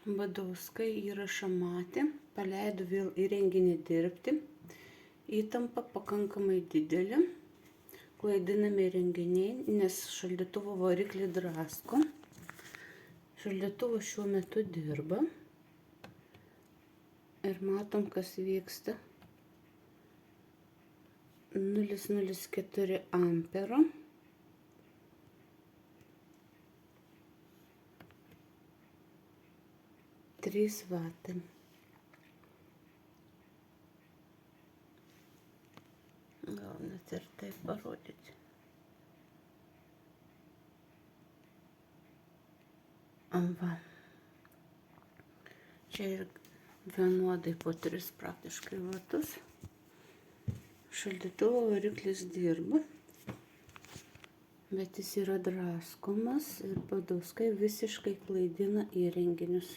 Badauskai įrašą matė, paleido vėl įrenginį dirbti, įtampa pakankamai didelė, klaidinami įrenginiai, nes šaldytuvo variklį drasko. Šaldytuvas šiuo metu dirba ir matom, kas vyksta. 0,04 ampero. Trys vatai. Gal net ir taip parodyti. Va. Čia ir vienodai po 3 praktiškai vatus. Šaldytuvo variklis dirba, bet jis yra draskomas ir Badauskai visiškai klaidina įrenginius.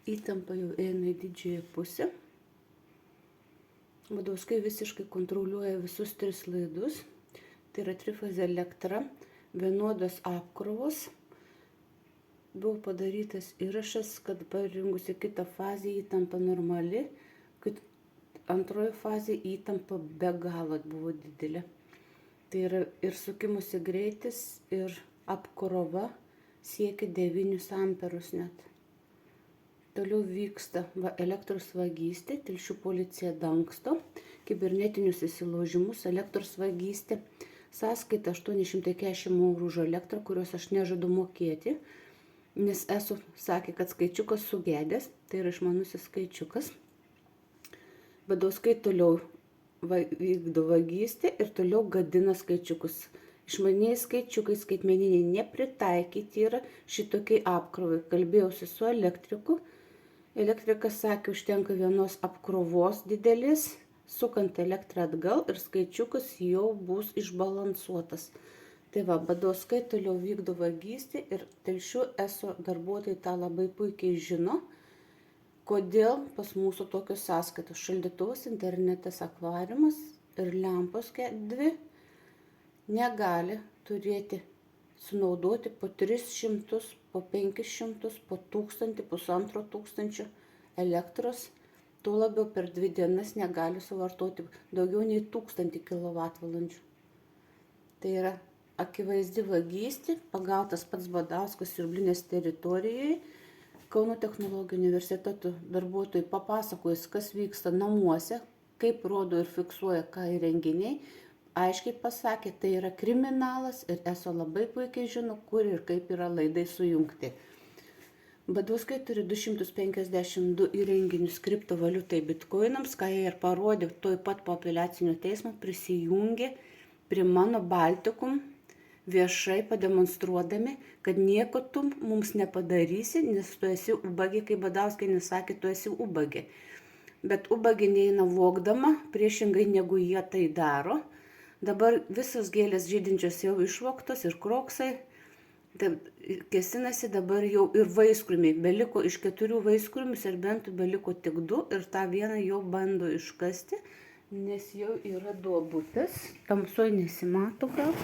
Įtampa jau eina į didžiąją pusę. Badauskai visiškai kontroliuoja visus 3 laidus. Tai yra trifazė elektra, vienodos apkrovos. Buvo padarytas įrašas, kad parengusi kitą fazę įtampa normali, kad antroji fazė įtampa be galo buvo didelė. Tai yra ir sukimusi greitis, ir apkrova siekia 9 amperus net. Toliau vyksta elektros vagystė, Telšių policija dangsto, kibernetinius įsilaužimus, elektros vagystė, sąskaita 840 eurų už elektrą, kurios aš nežadu mokėti, nes esu sakė, kad skaičiukas sugedęs, tai yra išmanusis skaičiukas. Badauskai toliau vykdo vagystę ir toliau gadina skaičiukus. Išmaniai skaičiukai skaitmeniniai nepritaikyti yra šitokiai apkrovai. Kalbėjausi su elektriku. Elektrikas sakė, užtenka vienos apkrovos didelės, sukant elektrą atgal ir skaičiukas jau bus išbalansuotas. Tai va, Badauskai toliau vykdo vagystę ir Telšių eso darbuotojai tą labai puikiai žino, kodėl pas mūsų tokios sąskaitos. Šaldytuvas, internetas, akvariumas ir lempos 2 negali turėti sunaudoti po 300, po 500, po 1000, 1500 elektros, tuo labiau per 2 dienas negali suvartoti daugiau nei 1000 kWh. Tai yra akivaizdi vagystė, pagautas pats Badauskas Siurblinės teritorijoje. Kauno technologijų universiteto darbuotojai papasakojus, kas vyksta namuose, kaip rodo ir fiksuoja ką įrenginiai, aiškiai pasakė, tai yra kriminalas ir eso labai puikiai žino, kur ir kaip yra laidai sujungti. Badauskai turi 252 įrenginius kriptovaliutai bitkoinams, ką jie ir parodė tuoj pat po apeliacinio teismo, prisijungė prie mano Baltikum viešai pademonstruodami, kad nieko tu mums nepadarysi, nes tu esi ubagė, kai Badauskai nesakė, tu esi ubagė. Bet ubagė neina vogdama, priešingai negu jie tai daro. Dabar visos gėlės žydinčios jau išvogtos ir kroksai. Taip, kesinasi dabar jau ir vaiskrūmiai. Beliko iš 4 vaiskrūmių serbentų beliko tik 2 ir tą vieną jau bando iškasti, nes jau yra duobutės. Tamsoj nesimato gal.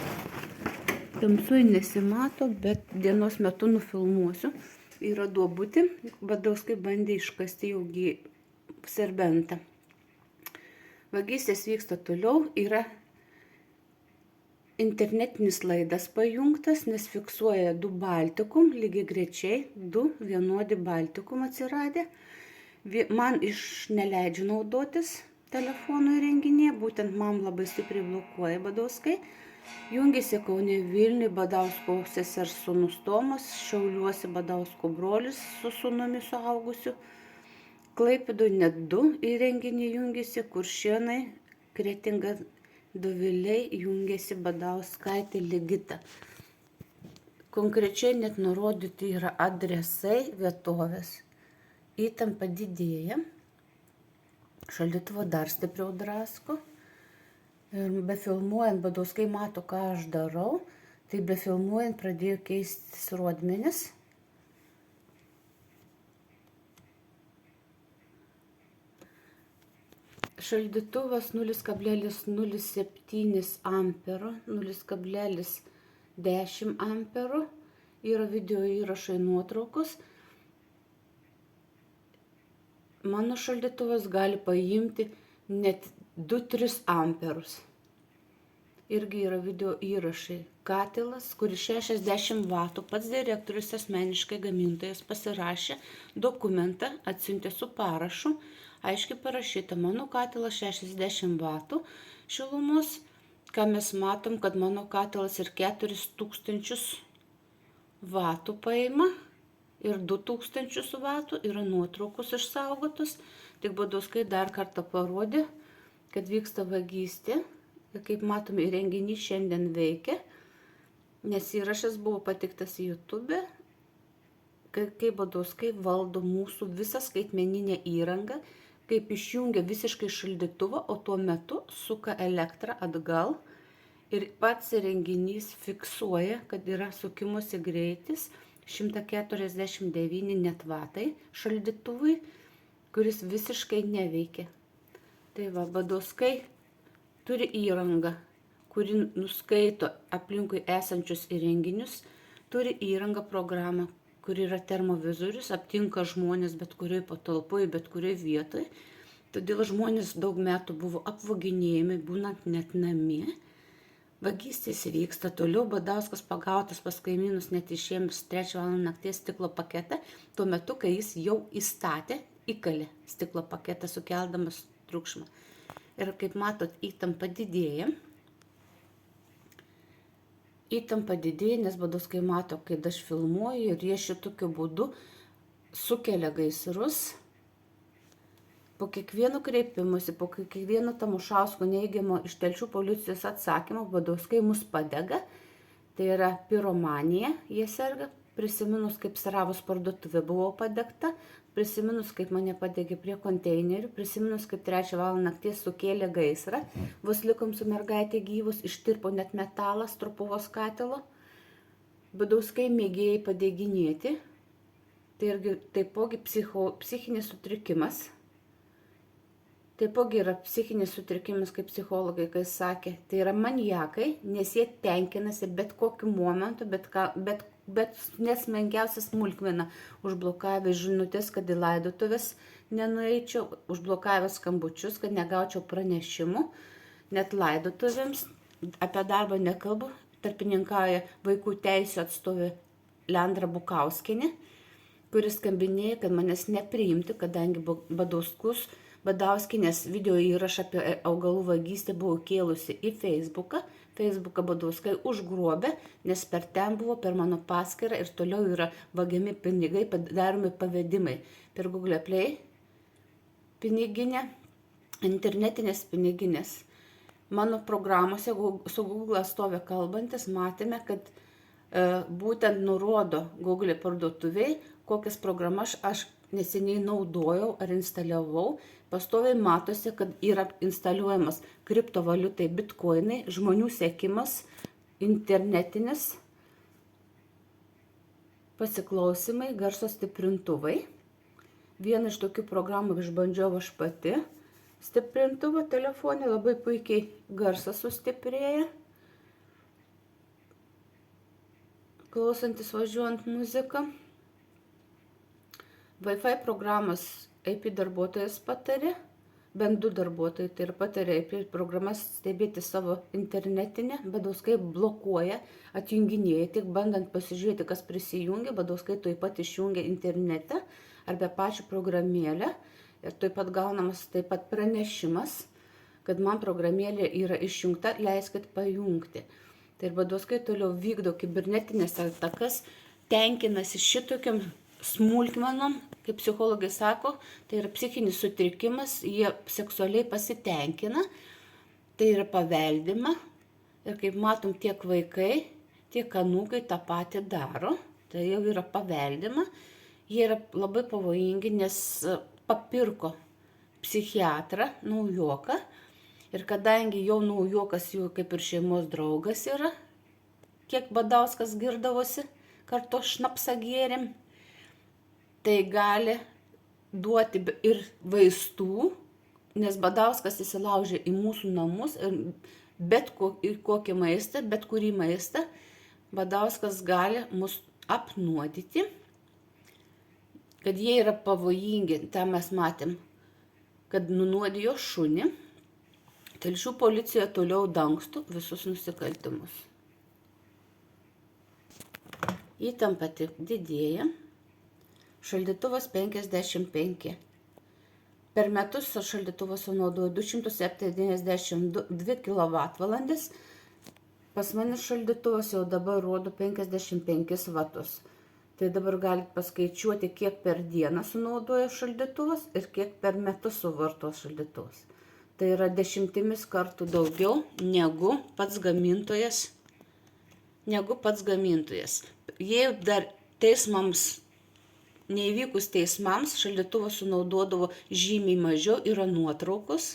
Tamsoj nesimato, bet dienos metu nufilmuosiu. Yra duobutė. Badauskai bandė iškasti jau serbentą. Vagystės vyksta toliau. Yra internetinis laidas pajungtas, nes fiksuoja 2 Baltikum, lygiai grečiai 2 vienodi Baltikum atsiradę. Man neleidžia naudotis telefonų įrenginė, būtent man labai stipriai blokuoja Badauskai. Jungiasi Kaune Vilniui Badausko sesers sūnus Tomas, Šiauliuose Badausko brolis su sūnumi suaugusiu. Klaipėdoje net 2 įrenginiai jungiasi, Kuršėnai, Kretinga, Doviliai jungiasi Badauskaitė Ligita. Konkrečiai net nurodyti yra adresai vietovės. Įtampa didėja. Šaldytuvo dar stipriau drasko. Ir befilmuojant, Badauskai mato, ką aš darau. Tai befilmuojant pradėjo keistis rodmenis. Šaldytuvas 0,07 ampero, 0,10 ampero yra video įrašai, nuotraukos. Mano šaldytuvas gali paimti net 2-3 amperus. Irgi yra video įrašai. Katilas, kuris 60 vatų, pats direktorius asmeniškai gamintojas pasirašė dokumentą, atsiuntė su parašu, aiškiai parašyta, mano katilas 60 vatų šilumos, ką mes matom, kad mano katilas ir 4000 vatų paima ir 2000 vatų yra nuotraukos išsaugotos. Tik Badauskai dar kartą parodė, kad vyksta vagystė. Ir kaip matom, įrenginys šiandien veikia, nes įrašas buvo pateiktas į YouTube, kaip Badauskai valdo mūsų visą skaitmeninę įrangą, kaip išjungia visiškai šaldytuvą, o tuo metu suka elektrą atgal ir pats įrenginys fiksuoja, kad yra sukimosi greitis 149 net vatai šaldytuvui, kuris visiškai neveikia. Tai va, Badauskai turi įrangą, kuri nuskaito aplinkui esančius įrenginius, turi įrangą programą, kuri yra termovizorius, aptinka žmonės bet kurioje patalpoje, bet kurioje vietoje. Todėl žmonės daug metų buvo apvaginėjami, būnant net namie. Vagystės vyksta toliau. Badauskas pagautas pas kaimynus net išėmęs 3 val. Nakties stiklo paketą, tuo metu, kai jis jau įkalė stiklo paketą, sukeldamas triukšmą. Ir kaip matot, įtampa didėja. Įtampa didėja, nes Badauskai mato, kai aš filmuoju ir jie šitokiu būdu sukelia gaisrus. Po kiekvieno kreipimusi, po kiekvieno Tamošausko neigiamo iš Telšių policijos atsakymo, Badauskai mus padega. Tai yra piromanija, jie serga. Prisiminus, kaip Saravos parduotuvė buvo padegta, prisiminus, kaip mane padegė prie konteinerių, prisiminus, kaip 3 val. Nakties sukėlė gaisrą, vos likom su mergaitė gyvus, ištirpo net metalas Trupuvos katilo. Badauskai mėgėjai padeginėti, tai irgi taipogi psichinis sutrikimas. Taipogi yra psichinis sutrikimas, kaip psichologai, kai sakė, tai yra maniakai, nes jie tenkinasi bet kokiu momentu, bet nesmenkiausia smulkmena, užblokavęs žinutės, kad į laidotuvės nenueičiau, užblokavęs skambučius, kad negaučiau pranešimų, net laidotuvėms, apie darbą nekalbu, tarpininkauja vaikų teisių atstovė Leandra Bukauskienė, kuris skambinėja, kad manęs nepriimti, kadangi Badauskienės video įrašą apie augalų vagystę buvo kėlusi į Facebooką. Facebooką Badauskai užgrobė, nes per ten buvo, per mano paskyrą ir toliau yra vagiami pinigai, daromi pavedimai per Google Play piniginę, internetinės piniginės. Mano programuose su Google atstovė kalbantis matėme, kad būtent nurodo Google parduotuviai, kokias programas aš neseniai naudojau ar instaliavau. Pastoviai matosi, kad yra instaliuojamas kriptovaliutai, bitkoinai, žmonių sekimas, internetinis, pasiklausimai, garso stiprintuvai. Vieną iš tokių programų išbandžiau aš pati. Stiprintuvo telefone labai puikiai garsas sustiprėja. Klausantis važiuojant muziką. Wi-Fi programas IP darbuotojas patarė, bent 2 darbuotojai, tai ir patarė IP programas stebėti savo internetinę. Badauskai blokuoja, atjunginėja, tik bandant pasižiūrėti, kas prisijungia, Badauskai taip pat išjungia internetą arba pačią programėlę ir taip pat gaunamas taip pat pranešimas, kad man programėlė yra išjungta, leiskit pajungti. Tai ir Badauskai toliau vykdo kibernetinės atakas, tenkinasi šitokiam smulkmenom, kaip psichologai sako, tai yra psichinis sutrikimas, jie seksualiai pasitenkina, tai yra paveldima ir kaip matom, tiek vaikai, tiek anūkai tą patį daro, tai jau yra paveldima, jie yra labai pavojingi, nes papirko psichiatrą, naujoką ir kadangi jau naujokas jų kaip ir šeimos draugas yra, kiek Badauskas girdavosi, kartu šnapsą gėrėm, tai gali duoti ir vaistų, nes Badauskas įsilaužė į mūsų namus ir bet kokį maistą, bet kurį maistą, Badauskas gali mus apnuodyti, kad jie yra pavojingi, tą mes matėm, kad nunuodijo šunį. Telšių policija toliau dangsto visus nusikaltimus. Įtampa tik didėja. Šaldytuvas 55. Per metus šaldytuvas sunaudoja 272 kWh. Pas mane šaldytuvas jau dabar rodo 55 vatus. Tai dabar galite paskaičiuoti, kiek per dieną sunaudoja šaldytuvas ir kiek per metus suvartos šaldytuvas. Tai yra 10 kartų daugiau negu pats gamintojas. Jei dar teismams, neįvykus teismams, šaldytuvas sunaudodavo žymiai mažiau, yra nuotraukos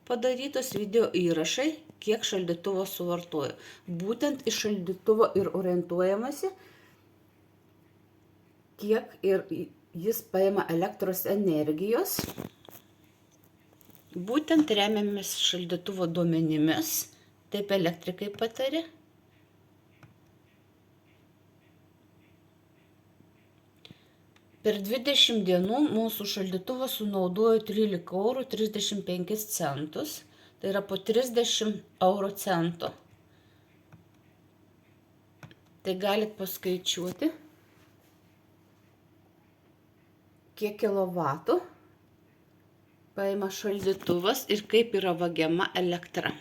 padarytos, video įrašai, kiek šaldytuvo suvartojo. Būtent iš šaldytuvo ir orientuojamasi, kiek ir jis paima elektros energijos. Būtent remiamės šaldytuvo duomenimis, taip elektrikai patarė. Per 20 dienų mūsų šaldytuvas sunaudojo 13,35 €. Tai yra po 30 euro centų. Tai galite paskaičiuoti, kiek kilovatų paima šaldytuvas ir kaip yra vagiama elektra.